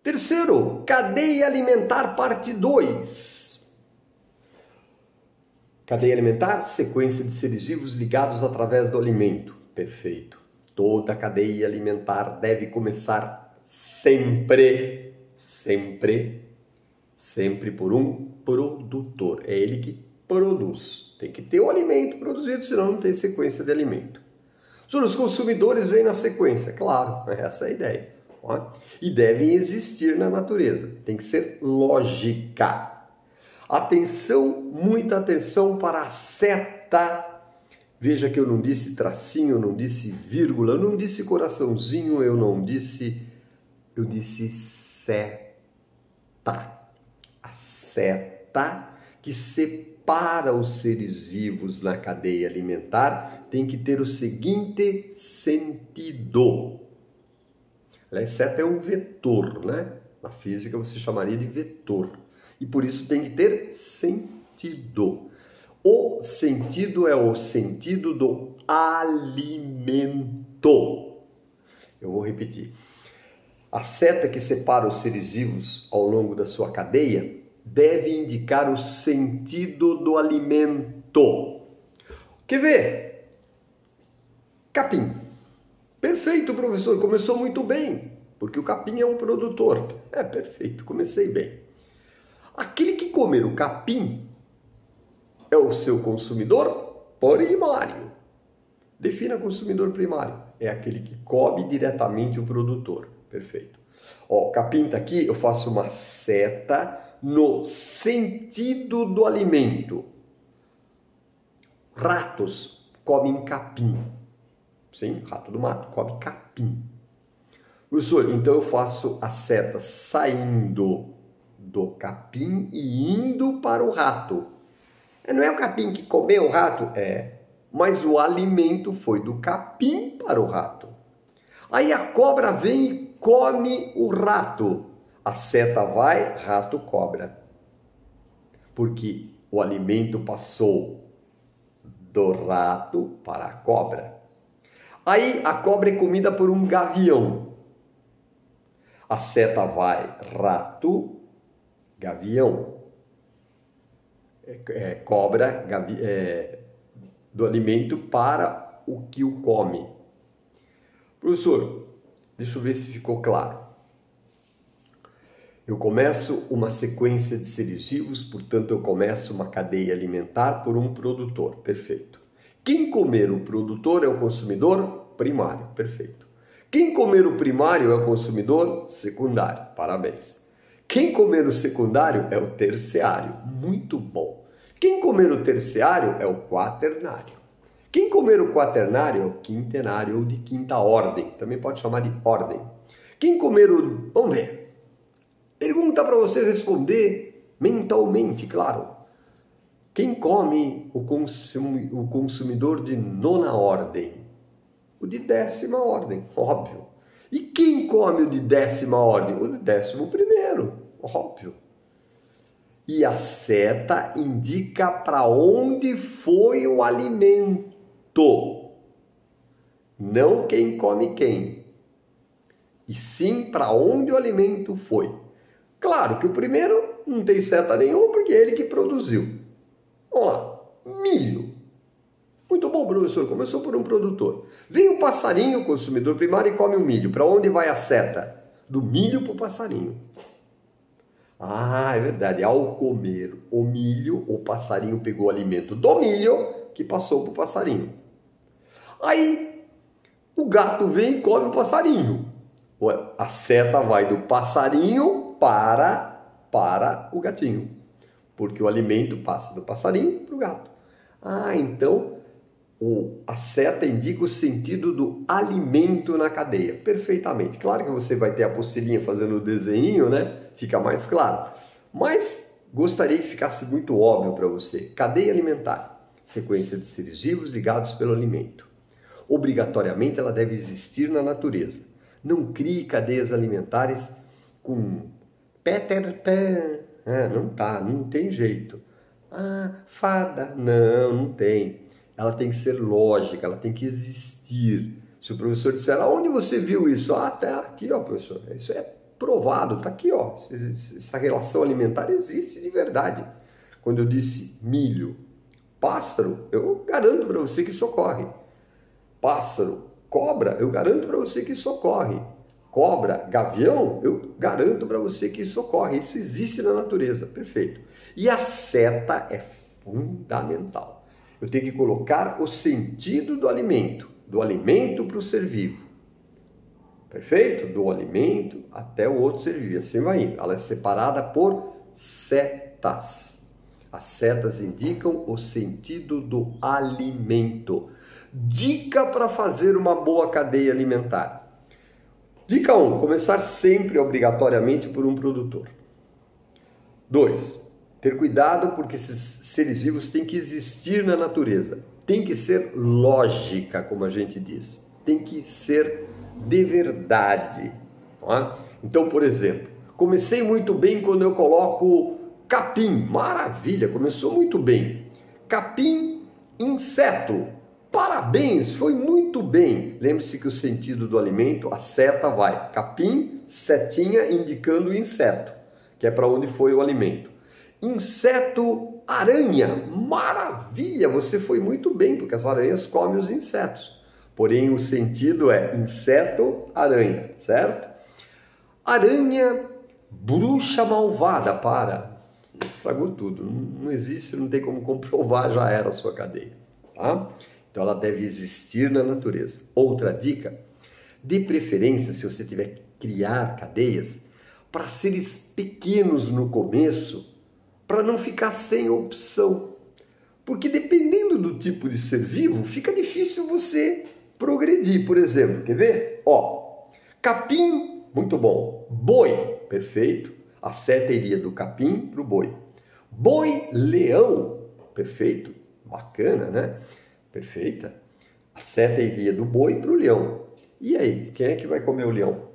Terceiro, cadeia alimentar parte 2. Cadeia alimentar, sequência de seres vivos ligados através do alimento. Perfeito. Toda cadeia alimentar deve começar sempre por um produtor. É ele que produz. Tem que ter o alimento produzido, senão não tem sequência de alimento. Os consumidores vêm na sequência, claro, essa é a ideia. E devem existir na natureza. Tem que ser lógica. Atenção, muita atenção para a seta. Veja que eu não disse tracinho, eu não disse vírgula, eu não disse coraçãozinho, eu disse seta. A seta que separa os seres vivos na cadeia alimentar tem que ter o seguinte sentido. A seta é um vetor, né? Na física você chamaria de vetor. E por isso tem que ter sentido. O sentido é o sentido do alimento. Eu vou repetir. A seta que separa os seres vivos ao longo da sua cadeia deve indicar o sentido do alimento. Quer ver? Capim. Perfeito, professor. Começou muito bem, porque o capim é um produtor. É, perfeito. Comecei bem. Aquele que comer o capim é o seu consumidor primário. Defina consumidor primário. É aquele que come diretamente o produtor. Perfeito. Ó, o capim está aqui, eu faço uma seta no sentido do alimento. Ratos comem capim. Sim, rato do mato come capim. Professor, então eu faço a seta saindo do capim e indo para o rato. Não é o capim que comeu o rato? É, mas o alimento foi do capim para o rato. Aí a cobra vem e come o rato. A seta vai, rato, cobra. Porque o alimento passou do rato para a cobra. Aí a cobra é comida por um gavião. A seta vai, rato, gavião. Cobra do alimento para o que o come. Professor, deixa eu ver se ficou claro. Eu começo uma sequência de seres vivos, portanto eu começo uma cadeia alimentar por um produtor. Perfeito. Quem comer o produtor é o consumidor primário. Perfeito. Quem comer o primário é o consumidor secundário. Parabéns. Quem comer o secundário é o terciário. Muito bom. Quem comer o terciário é o quaternário. Quem comer o quaternário é o quintenário ou de quinta ordem. Também pode chamar de ordem. Quem comer o... Vamos ver. Pergunta para você responder mentalmente, claro. Quem come o consumidor de nona ordem? O de 10ª ordem, óbvio. E quem come o de 10ª ordem? O de 11º, óbvio. E a seta indica para onde foi o alimento. Não quem come quem. E sim para onde o alimento foi. Claro que o primeiro não tem seta nenhuma porque é ele que produziu. Vamos lá. Milho. Muito bom, professor. Começou por um produtor. Vem o passarinho, o consumidor primário, e come o milho. Para onde vai a seta? Do milho para o passarinho. Ah, é verdade. Ao comer o milho, o passarinho pegou o alimento do milho que passou para o passarinho. Aí, o gato vem e come o passarinho. A seta vai do passarinho para o gatinho. Porque o alimento passa do passarinho para o gato. Ah, então a seta indica o sentido do alimento na cadeia. Perfeitamente. Claro que você vai ter a apostilinha fazendo o desenho, né? Fica mais claro. Mas gostaria que ficasse muito óbvio para você. Cadeia alimentar. Sequência de seres vivos ligados pelo alimento. Obrigatoriamente ela deve existir na natureza. Não crie cadeias alimentares com Peter Pan. Não tem jeito. Fada. Não tem. Ela tem que ser lógica, ela tem que existir. Se o professor disser, aonde você viu isso? Tá aqui, ó, professor. Isso é provado, tá aqui, ó. Essa relação alimentar existe de verdade. Quando eu disse milho, pássaro, eu garanto para você que isso ocorre. Pássaro, cobra, eu garanto para você que isso ocorre. Cobra, gavião, eu garanto para você que isso ocorre. Isso existe na natureza, perfeito. E a seta é fundamental. Eu tenho que colocar o sentido do alimento para o ser vivo. Perfeito? Do alimento até o outro ser vivo. Assim vai indo. Ela é separada por setas. As setas indicam o sentido do alimento. Dica para fazer uma boa cadeia alimentar. Dica 1. Começar sempre obrigatoriamente por um produtor. 2. Ter cuidado porque esses seres vivos têm que existir na natureza. Tem que ser lógica, como a gente diz. Tem que ser de verdade. Não é? Então, por exemplo, comecei muito bem quando eu coloco capim. Maravilha, começou muito bem. Capim, inseto. Parabéns, foi muito bem. Lembre-se que o sentido do alimento, a seta vai. Capim, setinha indicando o inseto, que é para onde foi o alimento. Inseto, aranha. Maravilha, você foi muito bem, porque as aranhas comem os insetos. Porém, o sentido é inseto, aranha, certo? Aranha, bruxa malvada, para. Estragou tudo, não existe, não tem como comprovar, já era a sua cadeia, tá? Então ela deve existir na natureza. Outra dica, de preferência, se você tiver que criar cadeias, para seres pequenos no começo, para não ficar sem opção. Porque dependendo do tipo de ser vivo, fica difícil você progredir. Por exemplo, quer ver? Ó, capim, muito bom. Boi, perfeito. A seta iria do capim para o boi. Boi, leão, perfeito. Bacana, né? Perfeita. A seta iria do boi para o leão. E aí, quem é que vai comer o leão?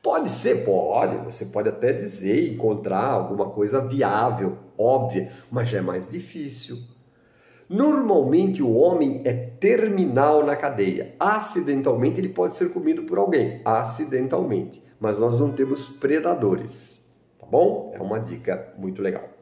Pode ser, pode. Você pode até dizer, encontrar alguma coisa viável, óbvia, mas já é mais difícil. Normalmente o homem é terminal na cadeia. Acidentalmente ele pode ser comido por alguém. Acidentalmente. Mas nós não temos predadores. Tá bom? É uma dica muito legal.